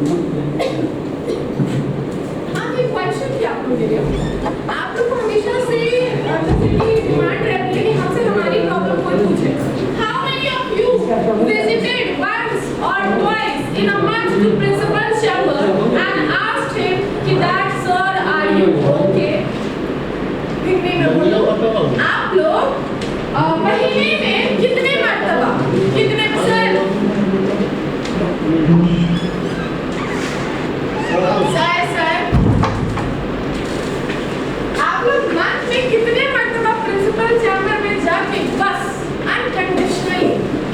हाँ ये क्वेश्चन क्या आप लोग के लिए आप लोग को हमेशा से जैसे कि डिमांड रहती है कि हमसे हमारी प्रॉब्लम कोई पूछे how many of you visited once और twice in a month to principal chamber and asked him कि that sir are you okay Hindi में बोलो आप लोग महीने में कितने मर्तबा कितने सर आप लोग मंथ में कितने मर्तबा प्रिंसिपल चैम्बर में जाके बस अनकंडीशनली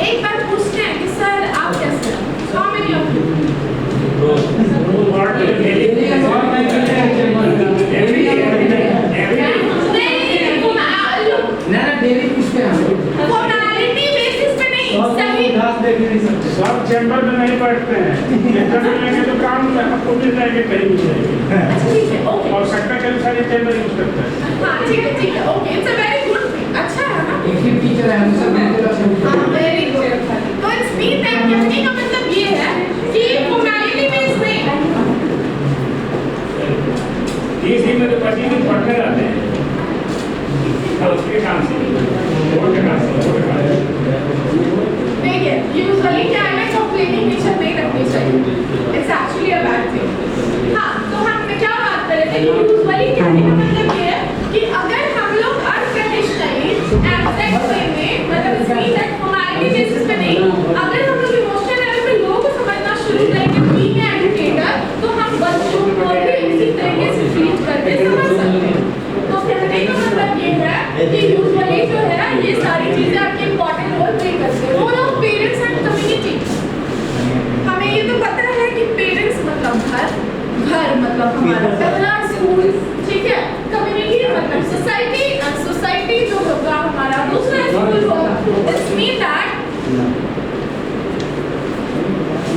एक बार पूछते हैं कि सर आप कैसे हैं हाउ मेनी ऑफ यू सब चैम्बर में नहीं बैठते हैं तो काम आपको मिल जाएंगे कहीं भी जाएंगे और सेक्टर के अनुसार ये चैम्बर यूज करते हैं हाँ ठीक है okay it's a very good thing अच्छा है ना एक ही टीचर है हम सब वेरी गुड तो इट्स मीन दैट कहने का मतलब ये है कि फॉर्मेलिटी बेस नहीं इसी में तो पति भी पढ़ने रहते हैं उसके काम से देखिए यूजुअली क्या है कंप्लेनिंग नेचर नहीं रखनी चाहिए it's actually a bad thing हाँ तो हम क्या बात कर रहे थे यूजुअली कहने का मतलब ये है कि अगर हम लोग अनकंडीशनली एब्सेंट वे में मतलब it's mean that formality basis पे नहीं अगर हम लोग इमोशनल लेवल पे लोगों को समझना शुरू करेंगे बीइंग एन एजुकेटर तो हम बच्चों को भी उसी तरीके से ट्रीट करके समझ सकते हैं तो कहने का मतलब ये है कि यूजुअली जो है ये सारी चीजें आपके इंपॉर्टेंट रोल प्ले करते हैं role of parents and community हमें ये तो पता है कि पेरेंट्स मतलब घर मतलब हमारा पहला स्कूल ठीक है कम्युनिटी मतलब सोसाइटी और सोसाइटी जो होगा हमारा दूसरा स्कूल होगा इट्स मीन दैट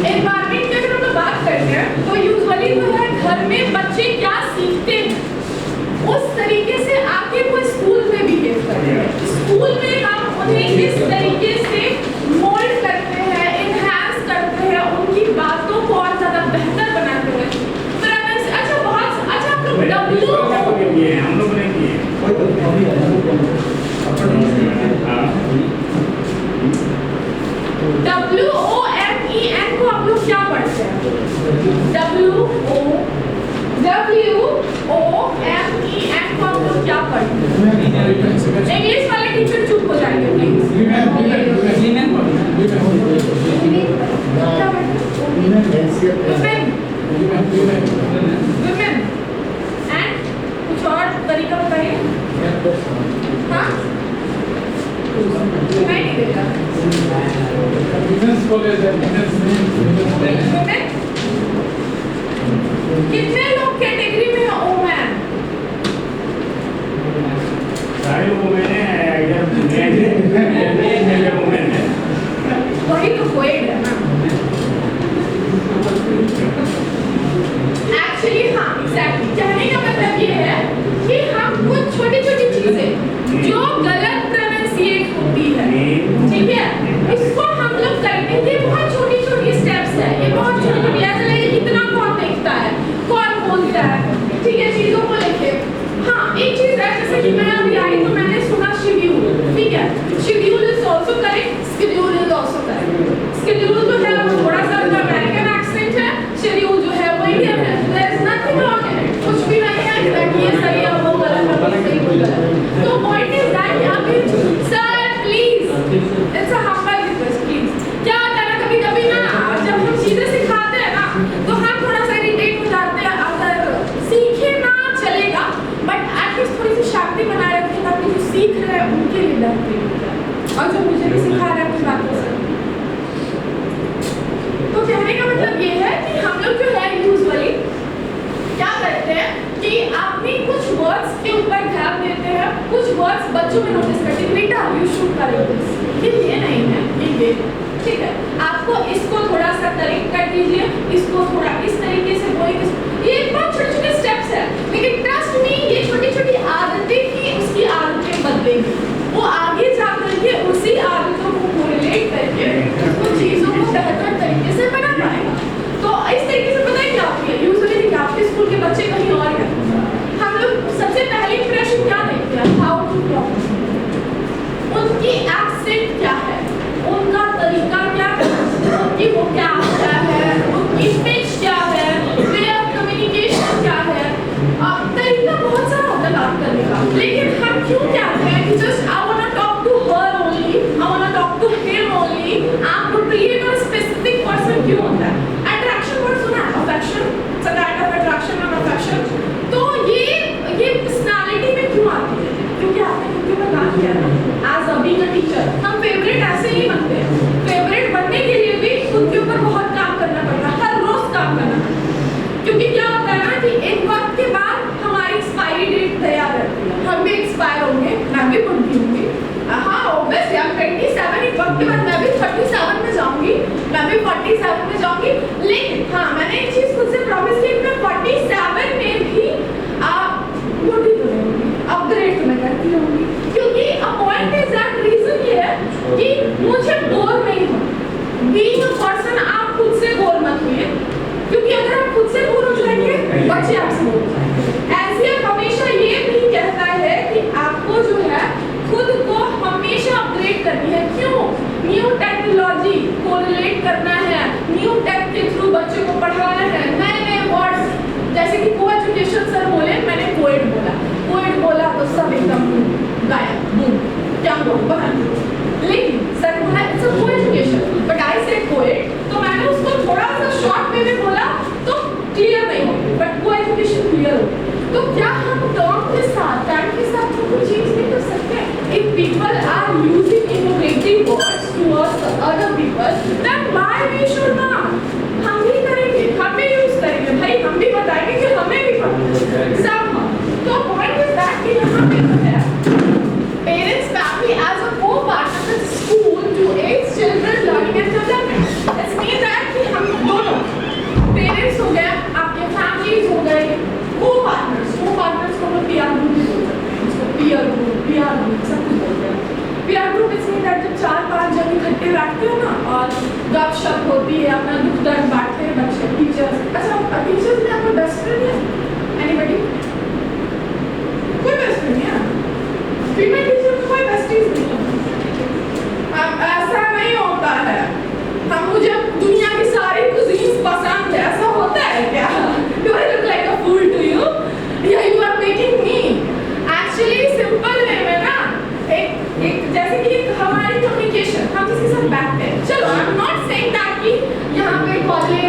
एनवायरनमेंट की अगर हम बात करते हैं तो यूजुअली जो है घर में बच्चे क्या सीखते हैं उस तरीके से आके वो स्कूल में बिहेव करते हैं स्कूल में हम उन्हें इस तरीके से मोल्ड करते हैं एनहांस करते हैं उनकी बातों को और ज्यादा बेहतर बनाते हैं फिर अच्छा बहुत अच्छा आप लोग हम लोग नहीं किए WOMEN को आप लोग क्या पढ़ते हैं WOMEN को आप लोग क्या पढ़ते हैं इंग्लिश वाले टीचर चुप हो जाएंगे प्लीज वुमेन एंड कुछ और तरीका बताइए हाँ नहीं देगा कितने लोग कैटेगरी में है ओमैन सारे लोग मैंने वही तो कोएड है ना एक्चुअली हाँ एग्जैक्टली कहने का मतलब ये है कि हम कुछ छोटी छोटी चीजें जो गलत प्रोनाउंसिएट होती है ठीक है इसको हम लोग करेंगे ये बहुत छोटी छोटी स्टेप्स है ये बहुत छोटी छोटी ऐसा लगे कितना कौन देखता है कौन बोलता है ठीक है चीजों को लेके हाँ एक चीज है जैसे कि मैं अभी आई तो मैंने सुना शेड्यूल ठीक है schedule is also correct schedule is also correct schedule जो है वो थोड़ा सा अमेरिकन एक्सेंट है शेड्यूल जो है वो इंडियन है there is nothing wrong in it कुछ भी नहीं है दैट ये सही है वो गलत है वो सही वो गलत तो पॉइंट इज दैट यहां पे sir please it's a humble request please क्या होता है ना कभी कभी ना जब हम चीजें सिखाते हैं ना तो हम थोड़ा सा इरिटेट हो जाते हैं अगर सीखे ना चलेगा बट एटलीस्ट थोड़ी सी शांति बनाए रखें ताकि जो सीख रहे हैं उनके लिए बेहतरीन हो जाए और जो मुझे भी सिखा रहे हैं अपनी बातों से तो कहने का मतलब ये है कि हम लोग जो है यूजुअली क्या करते हैं कि अपनी कुछ वर्ड्स के ऊपर ध्यान देते हैं कुछ वर्ड्स बच्चों में नोटिस करते हैं बेटा यू शुड करो दिस ये नहीं है ये ठीक है आपको इसको थोड़ा सा करेक्ट कर दीजिए इसको थोड़ा इस तरीके से बोलेंगे ये बहुत छोटे छोटे स्टेप्स है लेकिन ट्रस्ट मी ये छोटी छोटी आदतें ही उसकी आदतें बदलेंगी वो आगे जा करके उसी आदतों को कोरिलेट करके उन चीजों को बेहतर तरीके से बना पाएगा तो इस तरीके से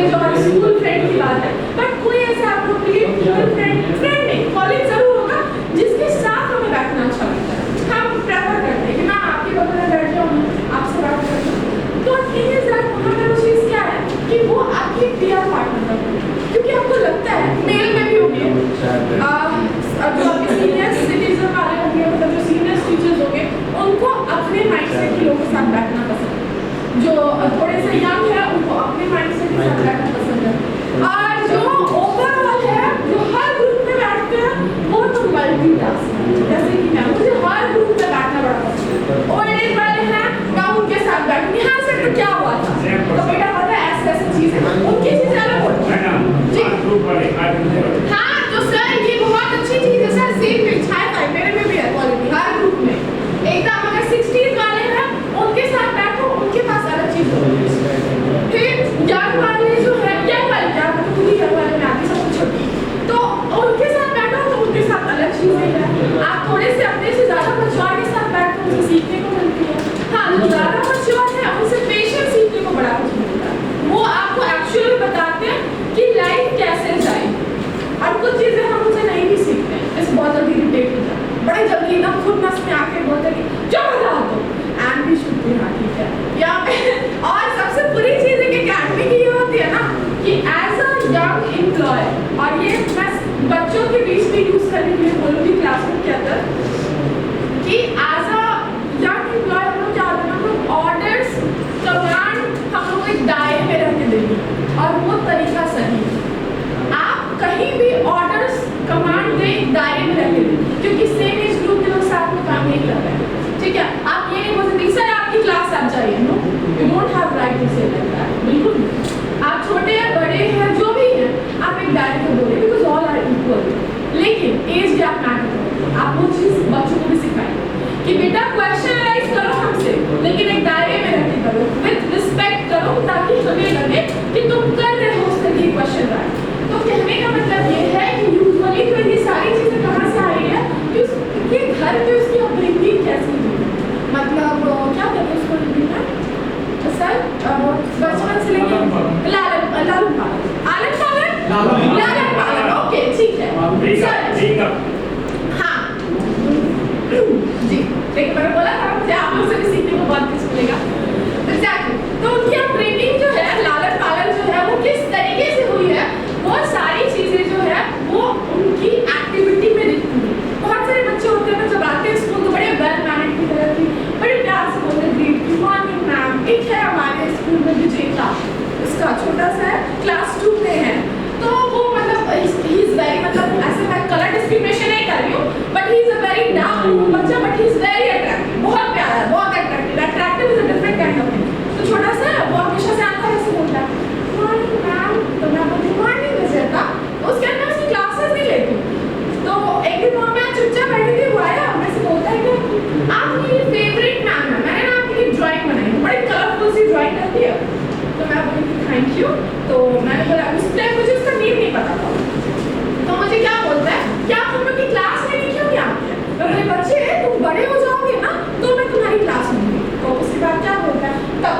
कॉलेज और स्कूल फ्रेंड की बात है, बट कोई ऐसा अप्रोप्रिएट फ्रेंड नहीं, कॉलेज जरूर होगा जिसके साथ हमें बैठना अच्छा लगता है। हम प्रेफर करते हैं कि मैं आपके बगल में बैठ जाऊँ, आपसे बात कर लूँ। तो थिंग इज दैट वहाँ पर वो चीज़ क्या है कि वो आपकी पीआर पार्टनर है, क्योंकि आपको लगता है मेल में भी होंगे जो आपके सीनियर सिटीजन वाले होंगे, मतलब जो सीनियर टीचर्स होंगे, उनको अपने माइंडसेट के लोगों के साथ बैठना पसंद है। जो थोड़े से यंग है उनको अपने माइंडसेट के साथ बैठना पसंद है, और जो ओवरऑल है जो हर ग्रुप में बैठते हैं वो तो मल्टीटास्क है। जैसे कि मैं, मुझे हर ग्रुप में बैठना बड़ा पसंद है। ओल्ड एज वाले हैं, मैं उनके साथ बैठूंगी। हाँ सर तो क्या हुआ था, तो बेटा पता है ऐसे ऐसे चीज़ है, उनकी चीज़ें अलग होती हैं। हाँ तो सर ये बहुत अच्छी चीज़ है sir, same pitch high five मेरे में भी है क्वालिटी हर ग्रुप में। एकदम अगर 60s वाले हैं उनके साथ बैठो, उनके पास अलग चीज़ होती है। फिर यंग वाले जो है, यंग वाले क्या मतलब खुद ही यंग वाले में आगे सब कुछ होती है, तो उनके साथ बैठो तो उनके साथ अलग चीज़ें हैं। आप थोड़े से अपने से ज़्यादा मच्योर के साथ बैठो, उनसे सीखने को मिलती है। हाँ जो ज़्यादा मच्योर है उनसे पेशेंस सीखने को बड़ा कुछ मिलता है। वो आपको एक्चुअली बताते हैं कि लाइफ कैसे जाए, और कुछ चीज़ें हम उनसे नहीं भी सीखते हैं। जैसे बहुत जल्दी इरिटेट हो जाए, बड़े जल्दी एकदम खुद नस में आके बोलते हैं कि जो बताओ तो एंड भी शुड बी हाँ ठीक है यहाँ पे। और सबसे बुरी चीज़ एक अकेडमी की ये होती है ना कि एज अ यंग एम्प्लॉय, और ये मैं बच्चों के बीच में यूज़ करने के लिए बोलूँगी क्लासरूम के अंदर, कि एज अ यंग एम्प्लॉय हम लोग क्या होता है, हम लोग ऑर्डर्स कमांड हम लोग एक दायरे में रह के देंगे, और वो तरीका सही है। आप कहीं भी ऑर्डर्स कमांड दें एक दायरे में रह के दें, क्योंकि सेम एज ग्रुप के लोग साथ में काम नहीं कर रहे हैं, ठीक है। आप ये नहीं बोल सकते सर आपकी क्लास आप जाइए, no you don't have right to say like that, बिल्कुल नहीं। आप छोटे हैं बड़े हैं जो भी हैं, आप एक दायरे में बोले, बिकॉज ऑल आर इक्वल। लेकिन एज गैप मैटर करता है, आप वो चीज़ बच्चों को भी सिखाएंगे कि बेटा क्वेश्चन राइज करो हमसे, लेकिन एक दायरे में रह के करो, विद रिस्पेक्ट करो, ताकि हमें लगे कि तुम कर रहे हो उस तरह की क्वेश्चन राइज। तो कहने का मतलब ये है कि यूजुअली तो ये सारी चीज़ें कहाँ से आई है कि उसके घर में उसकी अपब्रिंगिंग कैसी हुई, मतलब क्या कहते हैं उसको हिंदी में सर, बचपन से लेके लालन पालन, ओके ठीक है सर। हाँ जी, देखिए मैंने बोला था मुझे आप लोग से भी सीखने को बहुत कुछ मिलेगा। एग्जैक्टली, तो उनकी अपब्रिंगिंग जो है, लालन पालन जो है, वो किस तरीके से हुई है, वो सारी चीज़ें जो है वो उनकी एक्टिविटी में दिखती है। बहुत सारे बच्चे होते हैं ना जब आते हैं स्कूल तो बड़े वेल मैनेड की तरह की बड़े प्यार से बोलते हैं ग्रेट गुड मॉर्निंग मैम। एक है हमारे स्कूल में विजेता, उसका छोटा सा है, क्लास 2 में है, तो वो मतलब ही इज़ वेरी, मतलब ऐसे मैं कलर डिस्क्रिमिनेशन नहीं कर रही हूँ, but he is a very dark बच्चा, but he is very attractive, बहुत प्यारा है, बहुत attractive. Attractive is a different kind of thing. तो छोटा सा है, वो हमेशा से आता है ऐसे बोलता है मॉर्निंग मैम, तो मैं बोलती मॉर्निंग विजेता, उसके अंदर उसकी क्लासेस नहीं लेती। तो एक दिन वहाँ मैं चुपचाप बैठी थी, वो आया मेरे से बोलता है कि आप मेरी फेवरेट मैम है, मैंने ना आपके लिए ड्राइंग बनाई है, बड़ी कलरफुल सी ड्राइंग करती है। तो मैं बोली थैंक यू। तो मैंने बोला उस टाइम मुझे उसका नेम नहीं पता था, तो मुझे क्या बोलता है क्या तुम लोग की क्लास लेने क्यों नहीं आते हैं? तो मेरे बच्चे तुम बड़े हो जाओगे ना तो मैं तुम्हारी क्लास लूँगी। तो उसके बाद क्या बोलता है तब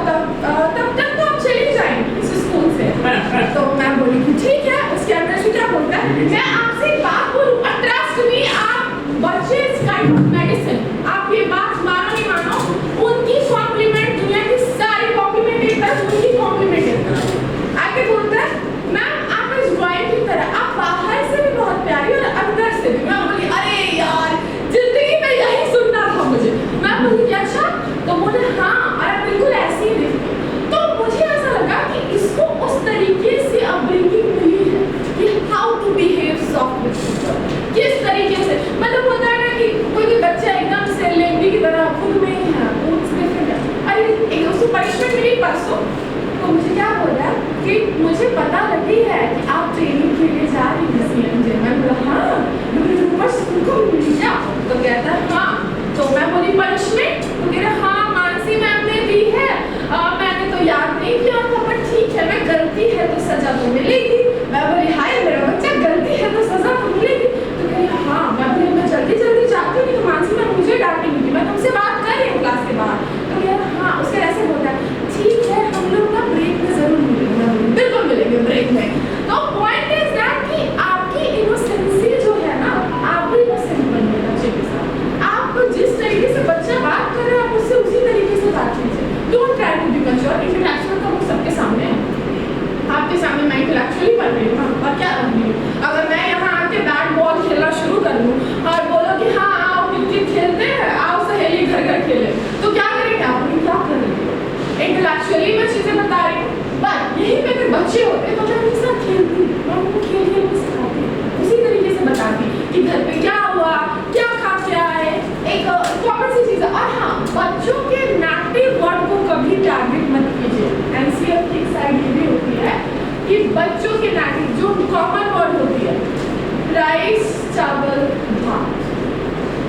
तक तो आप चले जाएंगे इस स्कूल से। तो मैं बोली कि ठीक है। उसके अंदर से क्या बोलता है मैं आपसे एक बात बोलूँ, ट्रस्ट मी, आप बच्चे इज काइंड ऑफ मेडिसिन, आप ये बात मानो नहीं मानो, उनकी कॉम्प्लीमेंट दुनिया की सारी कॉम्प्लीमेंट एक तरफ, उनकी कॉम्प्लीमेंट एक तरफ। आगे बोलता है मैम आप इस ड्राइंग की तरह, आप बाहर से भी बहुत प्यारी और अंदर से भी। मैं बोली अरे यार जिंदगी में यही सुनना था मुझे। मैं बोली अच्छा, तो बोले हाँ और आप बिल्कुल ऐसी ही दिखती। एक्चुअली पढ़ रही हूँ और क्या कर रही हूँ। अगर मैं यहाँ आके बैट बॉल खेलना शुरू कर दूँ और बोलो कि हाँ आओ क्रिकेट खेलते हैं, आओ सहेली घर घर खेले, तो क्या करेंगे आप? क्या करेंगे? इंटेलेक्चुअली मैं चीज़ें बता रही हूँ, बट यहीं पे अगर बच्चे होते तो मैं उनके साथ खेलती, मैं उनको खेल खेल के सिखाती, उसी तरीके से बताती कि घर पे क्या हुआ, क्या खा के आए, एक कॉमन सी चीज़ है। और हाँ, बच्चों के नेगेटिव वर्ड को कभी टारगेट मत कीजिए। एनसीईआरटी की साइड ये भी होती है कि बच्चों के नेगेटिव जो कॉमन वर्ड होती है, राइस चावल भात,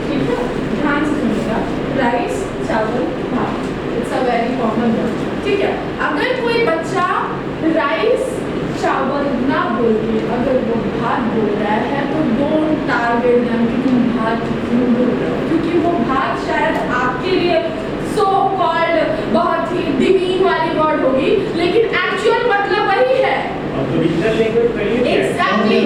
ठीक है, ध्यान से सुनिएगा, राइस चावल भात, it's a very common word, ठीक है। अगर कोई बच्चा राइस चावल ना बोल के अगर वो भात बोल रहा है तो डोंट टारगेट देम कि तुम भात क्यों बोल रहे हो, क्योंकि वो भात शायद आपके लिए सो कॉल्ड बहुत ही डिमीन वाली वर्ड होगी, लेकिन एक्चुअल मतलब वही है। रीजनल लैंग्वेज करिए, एग्जैक्टली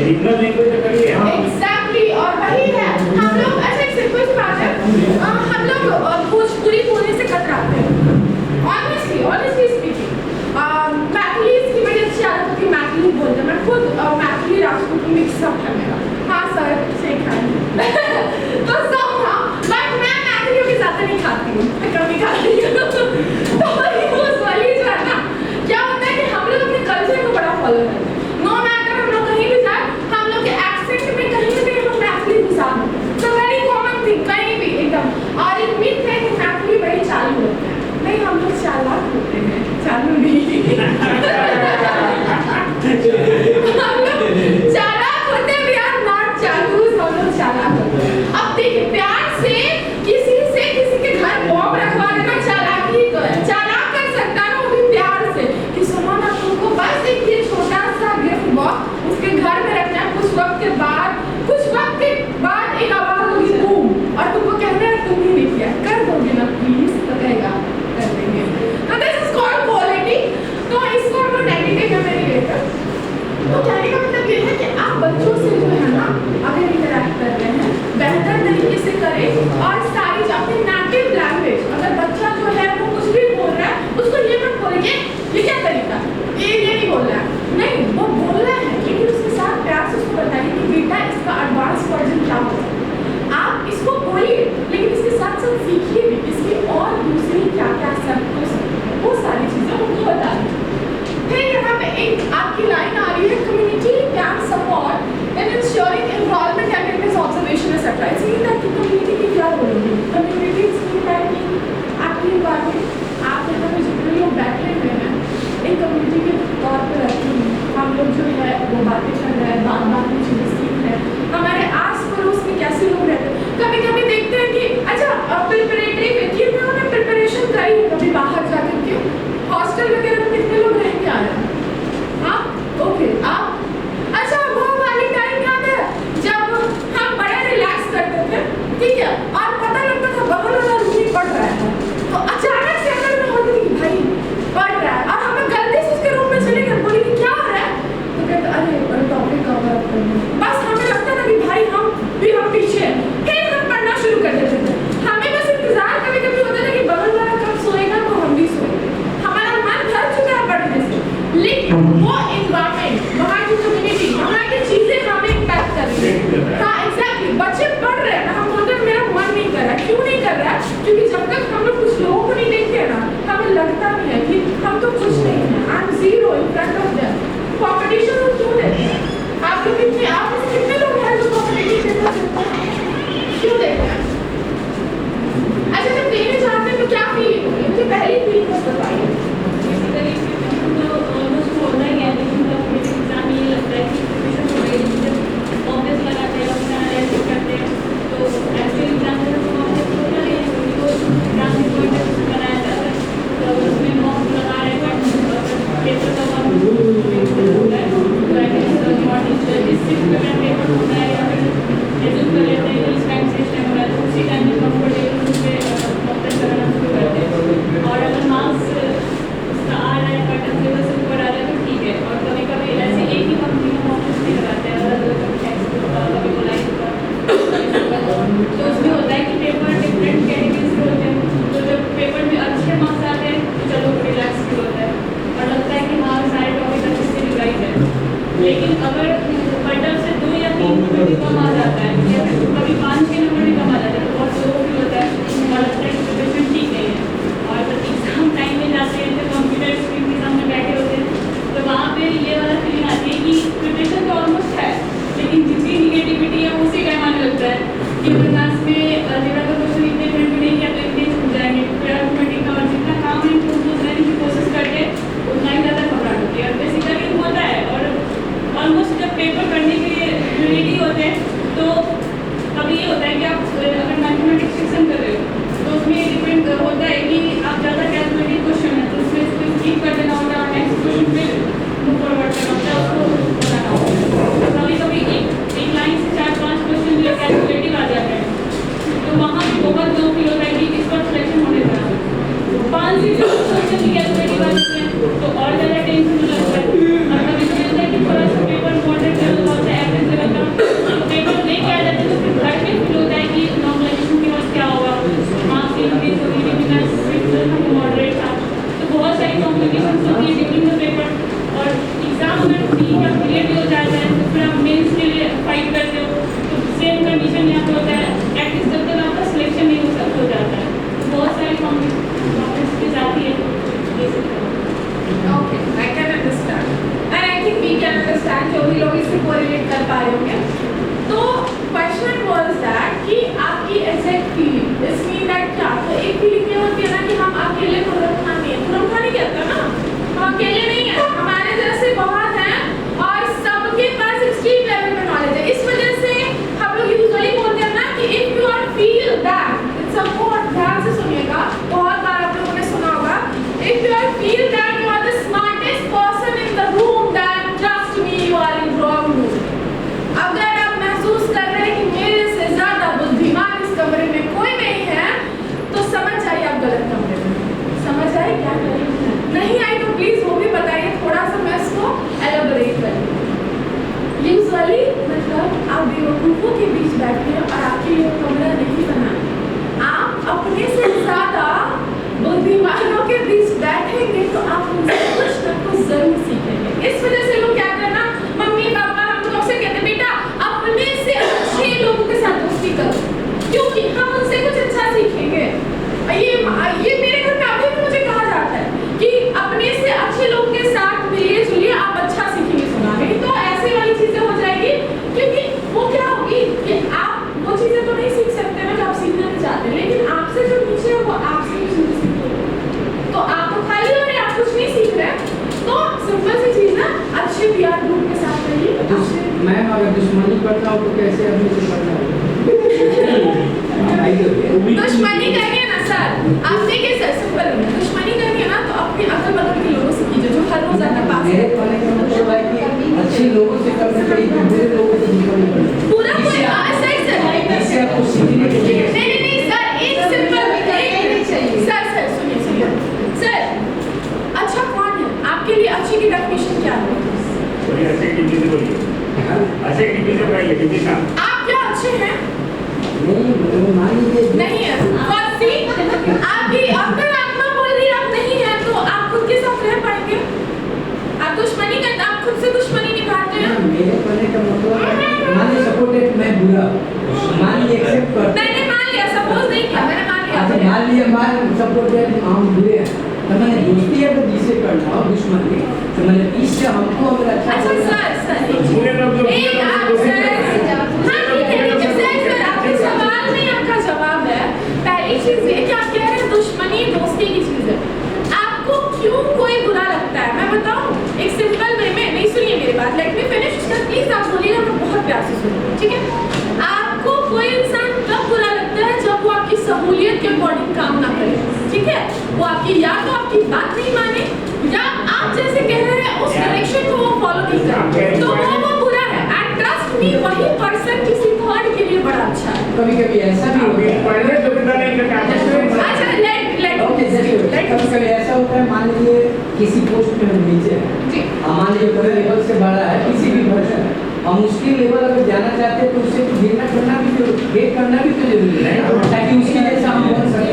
रीजनल लैंग्वेज करिए, एग्जैक्टली, और वही है हम लोग। अच्छा एक सिंपल सी बात है, हम लोग भोजपुरी बोलने से कतराते हैं, ऑनेस्टली स्पीकिंग। मैथिली इसकी बड़ी अच्छी आदत होती है, मैथिली बोलते हैं, मैं खुद मैथिली राजपूत मिक्सअप है मेरा। हाँ सर, शेख है तो सब हाँ, बट मैं मैथिलियों के ज़्यादा नहीं खाती हूँ, मैं कभी खाती हूँ तो वही जो है ना, क्या होता है कि हम लोग अपने कल्चर को बड़ा फॉलो करते हैं। नो मैटर हम लोग कहीं भी जाए, हम लोग के एक्सेंट में कहीं ना कहीं हम मैथिली घुसा देते हैं, तो वेरी कॉमन थिंग कहीं भी एकदम। और एक मिथ है कि मैथिली बड़ी चालू होते हैं, नहीं हम लोग चालाक होते हैं, चालू नहीं हम लोग चालाक होते हैं, वी आर नॉट चालू, हम लोग चालाक होते हैं। अब देखिए, प्यार से किसी के घर बॉम्ब रखवा देना चालाकी ही तो है, चालाक कर सकता है ना वो भी प्यार से कि सुनो ना तुमको बस एक ये छोटा सा गिफ्ट बॉक्स उसके घर में रखना है, कुछ वक्त के बाद एक आवाज होगी बूम, और तुमको कहना है तुम ही नहीं किया, कर दोगे ना प्लीज, तो कहेगा कर देंगे। तो दिस इज कॉल्ड क्वालिटी। तो इसको हम लोग नेगेटिव में नहीं लेते। तो कहने का मतलब ये है कि आप बच्चों से जो है ना अगर इंटरेक्ट कर रहे हैं बेहतर तरीके से करें, और सारी अपनी नेटिव लैंग्वेज, अगर बच्चा जो है वो कुछ भी बोल रहा है उसको ये मत बोलिए ये क्या तरीका, ये नहीं बोल रहा है, नहीं वो बोल रहा है, लेकिन उसके साथ प्यार से उसको बताइए कि बेटा इसका एडवांस वर्जन क्या होता है, आप इसको बोलिए लेकिन इसके साथ साथ सीखिए भी इसकी और दूसरी क्या क्या शब्द हो सकते हैं, वो सारी चीज़ें उनको बता दीजिए। फिर यहाँ पे एक आपकी लाइन आ रही है, community can support in ensuring environment activities observation etcetera. It's mean that community की क्या बोलोगे, कम्युनिटी इट्स मीन दैट कि आपकी एनवायरनमेंट, आप यहाँ पे जितने लोग बैठे हुए हैं एक कम्युनिटी के तौर पर रहते हैं, हम लोग जो है वो बातें कर रहे हैं, बात में चीज़ें सीख रहे हैं, हमारे आस पड़ोस में कैसे लोग रहते हैं। कभी कभी देखते हैं कि अच्छा प्रिपरेटरी में उन्होंने प्रिपरेशन करी है कभी बाहर जाकर के, हॉस्टल वगैरह में कितने लोग रह के आ रहे हैं, हाँ ओके आप अच्छा वो वाली टाइम याद है जब हम बड़े रिलैक्स करते थे, ठीक है, और पता लगता था बगल वाला रूम ही पढ़ रहा है, तो अचानक से अगर मैं होती कि भाई पढ़ रहा है और हमें गलती से उसके रूम में चले गए, बोली कि क्या हो रहा है, तो कहते अरे टॉपिक कवर अप करना, बस हमें लगता था कि भाई हम पीछे, फिर हम पढ़ना शुरू कर देते थे। हमें बस इंतजार कभी कभी होता था कि बगल वाला कब सोएगा तो हम भी सोएंगे, हमारा मन भर चुका है पढ़ने से, लेकिन वो एनवायरनमेंट, वहाँ की कम्युनिटी, वहाँ की चीजें हमें इम्पैक्ट कर रही है। हाँ एग्जैक्टली, बच्चे पढ़ रहे हैं ना, हम बोलते हैं मेरा मन नहीं कर रहा, क्यों नहीं कर रहा है, क्योंकि जब तक हम लोग कुछ लोगों को नहीं देखते ना हमें लगता नहीं है कि हम तो कुछ नहीं है, I am zero in front of them. Competition हम क्यों देते हैं, आप लोग कितने लोग हैं जो कॉम्पिटिशन देते हैं, क्यों देते हैं? अच्छा जब देने चाहते हैं तो क्या फीलिंग होगी, मुझे पहली फीलिंग बस बताइए। बेसिकली तो ऑलमोस्ट होना ही है, लेकिन जब मेरे एग्जाम ये लगता है कि प्रिपरेशन हो गई, जब ऑब्वियस लगाते हैं अपना एनालिसिस करते हैं, तो एक्चुअली एग्जाम में तो ऑब्वियस होना ही है, क्योंकि वो एग्जाम के पॉइंट बनाया जाता है, तो उसमें मॉक लगा रहे हैं, पेपर का वर्क हो रहा है, तो आई कैन नॉट इस लेकिन अगर कट ऑफ से 2 या 3 नंबर भी कम आ जाता है या फिर कभी 5-6 नंबर भी कम आ जाता है तो बहुत लो फील होता है और लगता है कि प्रिपरेशन ठीक नहीं है। और जब एग्जाम टाइम में जाते हैं तो कंप्यूटर स्क्रीन के सामने बैठे होते हैं तो वहाँ पे ये वाला फीलिंग आती है कि प्रिपरेशन तो ऑलमोस्ट है लेकिन जितनी निगेटिविटी है उसी टाइम आने लगता है कि क्लास में जेड़ा का क्वेश्चन इतने मिनट में नहीं किया तो इतने छूट जाएंगे फिर अर्थमेटिक का और जितना काम है उसको करने की कोशिश करके उतना ही ज़्यादा घबराहट होती है और बेसिकली होता है। और ऑलमोस्ट जब पेपर करने के लिए रेडी होते हैं तो कभी ये होता है कि आप अगर मैथमेटिक्स सेक्शन कर रहे हो तो उसमें डिपेंड होता है कि आप ज़्यादा कैलकुलेटिव क्वेश्चन है तो उसमें इसको स्किप कर देना होता है और नेक्स्ट क्वेश्चन पे मूव फॉरवर्ड करना होता है उसको बनाना होता है। कभी कभी एक लाइन से 4-5 क्वेश्चन जो कैलकुलेटिव आ जाते हैं तो वहाँ भी बहुत लो फील होता है कि इस पर सिलेक्शन होने का 5 से 6 क्वेश्चन भी कैलकुलेटिव आ जाते हैं तो और ज़्यादा टेंशन हो जाता है। और कभी कभी होता है कि थोड़ा सा पेपर मॉडरेट लेवल का होता है एवरेज लेवल का पेपर लेके आ जाते हैं तो फिर घर में फील होता है कि नॉर्मलाइजेशन के बाद क्या होगा मार्क्स इंक्रीज होगी लेकिन मॉडरेट था तो बहुत सारी कॉम्प्लिकेशन होती है ड्यूरिंग द पेपर। और एग्जाम अगर ठीक या क्लियर भी हो जाता है तो फिर आप मेंस के लिए फाइट करते हो तो सेम कंडीशन यहाँ पे होता है एटलीस्ट जब तक आपका सिलेक्शन नहीं हो जाता है तो बहुत सारी कॉम्प्लिकेशन आती है। Okay, I can understand. And I think we can understand जो भी लोग इससे correlate कर पा रहे होंगे। तो question was that कि आपकी exact feeling, this mean that क्या? तो एक feeling ये होती है ना कि हम अकेले खुरम खान नहीं है, खुरम खान नहीं कहता ना, हम अकेले नहीं हैं, हमारे जैसे बहुत हैं और सबके पास extreme level में knowledge है। इस वजह से हम लोग usually बोलते हैं ना कि if you are feel that, it's a बहुत ध्यान से सुनिएगा, बहुत बार आप लोगों ने सुना होगा, if you are feel that you are the smartest person in the room, then trust me, you are in wrong mood. अगर आप महसूस कर रहे हैं कि मेरे से ज़्यादा बुद्धिमान इस कमरे में कोई नहीं है, तो समझ जाइए आप गलत कमरे में। समझ आए क्या करें? नहीं आई तो प्लीज वो भी बताइए, थोड़ा सा मैं इसको एलाबोरेट करूँ। यूजुअली मतलब आप बेवकूफ़ों के बीच बैठे हैं और आपके लिए कमरा नहीं बना। आप अपने से ज़्यादा बुद्धिमानों के बीच बैठेंगे तो आप उनसे कुछ ना कुछ जरूर सीखेंगे। इस वजह से लोग क्या करना, मम्मी पापा हम लोग से कहते हैं बेटा अपने से अच्छे लोगों के साथ दोस्ती करो क्योंकि हम उनसे कुछ अच्छा सीखेंगे। ये मेरे घर में अभी भी मुझे कहा जाता है कि अपने से अच्छे लोगों के साथ मिलिए जुलिए आप अच्छा सीखेंगे। सुना नहीं तो ऐसी वाली चीजें हो जाएगी क्योंकि वो क्या होगी कि आप वो चीजें तो नहीं सीख सकते ना जो आप सीखना नहीं चाहते, लेकिन आपसे जो नीचे है वो आपसे भी चीजें सीखेंगे। तो आप खाली हो रहे आप कुछ नहीं सीख रहे तो सिंपल सी चीज ना अच्छे पीआर ग्रुप के साथ रहिए। मैम अगर दुश्मनी करता हूँ तो कैसे आदमी से करना होगा? दुश्मनी करनी है ना सर, आप देखिए सर सिंपल है, दुश्मनी करनी है ना तो अपने अगल बगल के लोगों से कीजिए जो हर रोज आपके पास मेरे कहने का मतलब है कि अच्छे लोगों से करना चाहिए, बुरे लोगों से दुश्मनी करना। पूरा कोई सही सर इससे आपको सीखने को मिलेगा। नहीं सर एक सिंपल सर सुनिए सर अच्छा कौन है आपके लिए? अच्छे की डेफिनेशन क्या है? बोलिए अच्छे की डिग्री बोलिए, अच्छे की डिग्री बताइए डिग्री का। आप क्या अच्छे हैं? नहीं मान लीजिए नहीं है आप भी अगर आत्मा बोल रही है आप नहीं है तो आप खुद के साथ रह पाएंगे? आप दुश्मनी करते, आप खुद से दुश्मनी निभाते हैं। मेरे कहने का मतलब है मान लीजिए सपोर्टेड मैं बुरा, मान लीजिए एक्सेप्ट कर, मैंने मान लिया, सपोज नहीं किया, मैंने मान लिया। अच्छा मान लीजिए मान सपोर्टेड हम बुरे हैं तो मैंने दोस्ती अगर जिसे करना हो दुश्मनी तो मैंने इससे हमको अगर अच्छा सर बुरे लोग जो एक आप सर हाँ ठीक है सर आपके सवाल में आपका जवाब है। पहली चीज ये कि आप कह रहे हैं दुश्मनी दोस्ती की चीज है, आपको क्यों कोई बुरा लगता है मैं बताऊं एक सिंपल वे में। नहीं सुनिए मेरी बात, लेट मी फिनिश प्लीज, आप बोलिएगा मैं बहुत प्यार से सुनूंगी ठीक है। आपको कोई इंसान कब बुरा लगता है जब वो आपकी सहूलियत के अकॉर्डिंग काम ना करे, ठीक है? वो आपकी या तो आपकी बात नहीं माने या आप जैसे कह रहे हैं उस डायरेक्शन को वो फॉलो नहीं करे तो वो बुरा है। एंड ट्रस्ट मी वही पर्सन किसी थर्ड के लिए बड़ा अच्छा है। कभी कभी ऐसा भी होता है पढ़ने तो बिना नहीं करता। अच्छा लेट ओके कभी कभी ऐसा होता है मान लीजिए किसी पोस्ट में हम नीचे हैं जी मान लीजिए बड़े लेवल से बड़ा है किसी भी वर्जन है हम उसके लेवल अगर जाना चाहते हैं तो उससे तो गिरना करना भी तो गेट करना भी तो जरूरी है ताकि उसके जैसा हम बन सके।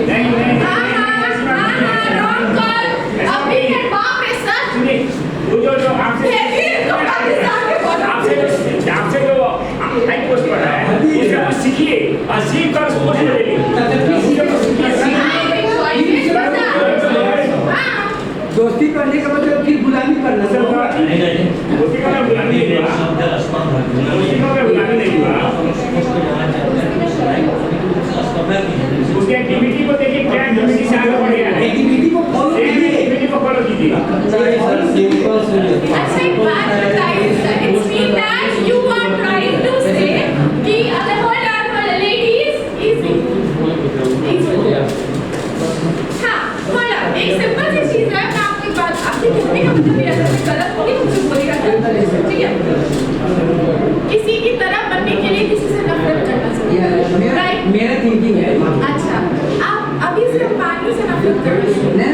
रॉन्ग कॉल अभी है बाप रे सर सुनिए वो जो आपसे ये भी तो पाकिस्तान के आपसे जो हाई पोस्ट पर है उससे कुछ सीखिए और सीख कर उसको पोस्ट पे ले दोस्ती करने का मतलब फिर गुलामी करना दोस्ती का गुलामी नहीं हुआ दोस्ती का गुलामी नहीं हुआ उसकी एक्टिविटी को देखिए क्या एक्टिविटी से आगे बढ़ गया है एक्टिविटी को फॉलो एक्टिविटी को फॉलो कीजिए अच्छा एक बात बताइए sir it's mean that you are trying to say कि अगर hold on for ladies easy हाँ होल्ड ऑन एक सिंपल सी चीज है मैं आपको एक बात आपके कहने का मतलब ये अगर मैं गलत होगी तो मुझे बोलिएगा ठीक है किसी की तरह बनने के लिए किसी से नफरत करना चाहिए मेरा थिंकिंग है अच्छा आप अभी से पानी से नफरत कर रहे हैं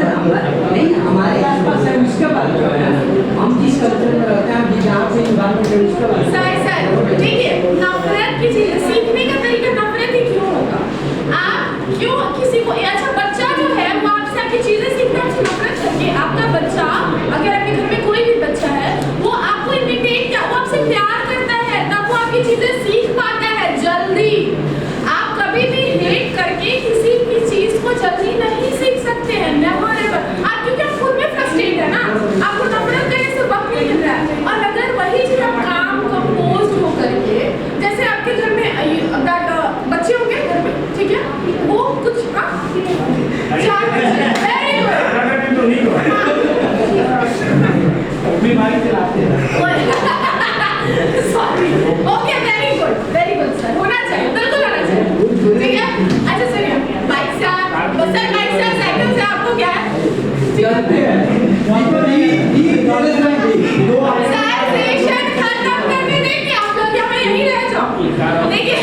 नहीं हमारे आसपास है उसका बात कर रहे हैं हम जिस कल्चर में रहते हैं हम जिस जहाँ से इन्वायरमेंट है उसका बात सर देखिए नफरत की चीज सीखने का तरीका नफरत ही क्यों होगा आप क्यों किसी को अच्छा बच्चा जो है वो आपसे आपकी चीजें सीखने आपसे नफरत करके आपका बच्चा अगर आपके घर में कोई भी बच्चा है वो आपको इमिटेट क्या वो आपसे प्यार करता है तब वो आपकी चीजें सीख पाता है जल्दी आप कभी भी हेट करके किसी की चीज को जल्दी नहीं सीख सकते हैं नेवर एवर आप क्योंकि आप खुद में फ्रस्ट्रेट है ना आपको नफरत करने से वक्त नहीं मिल रहा है और अगर वही चीज आप काम कंपोज हो करके जैसे आपके घर में बच्चे होंगे घर में ठीक है वो कुछ चार बच्चे वेरी गुड तो नहीं हुआ बीमारी चलाते हैं sorry okay very good sir होना चाहिए बिल्कुल होना चाहिए ठीक है अच्छा सुनिए बाइक से बस सर बाइक से साइकिल से आपको क्या है चलते हैं सर सेशन खत्म करने दें कि आप लोग यहाँ यहीं रह जाओ देखिए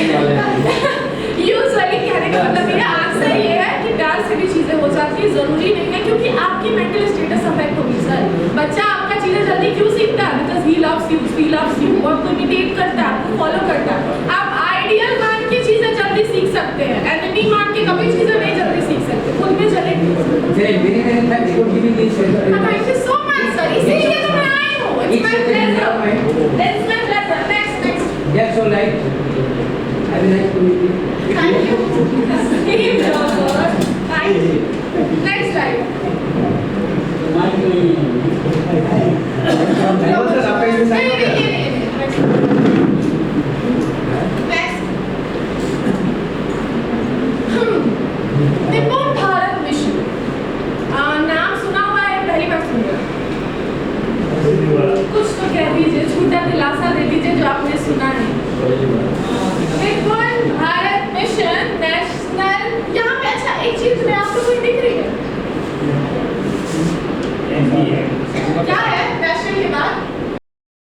यूजुअली कहने का मतलब मेरा आंसर ये है कि प्यार से भी चीजें हो जाती है जरूरी नहीं है क्योंकि आपकी मेंटल स्टेटस अफेक्ट होगी सर बच्चा आपका चीजें जल्दी क्यों सीखता है बिकॉज ही लव्स यू वो आपको इमिटेट करता है आपको फॉलो करता है आप आइडियल मान के चीजें जल्दी सीख सकते हैं एनिमी मान के कभी चीजें नहीं जल्दी सीख सकते खुद में चलेंगे thank you so much sir इसीलिए तो मैं आई हूँ it's my pleasure next That's all right. Have a nice to meet you. Thank you thank you next life निपुण भारत मिशन नाम सुना हुआ है पहली बार सुन रहे कुछ तो कह दीजिए छोटा दिलासा दे दीजिए जो आपने सुना नहीं निपुण भारत मिशन नेशनल यहाँ पे अच्छा एक चीज मैं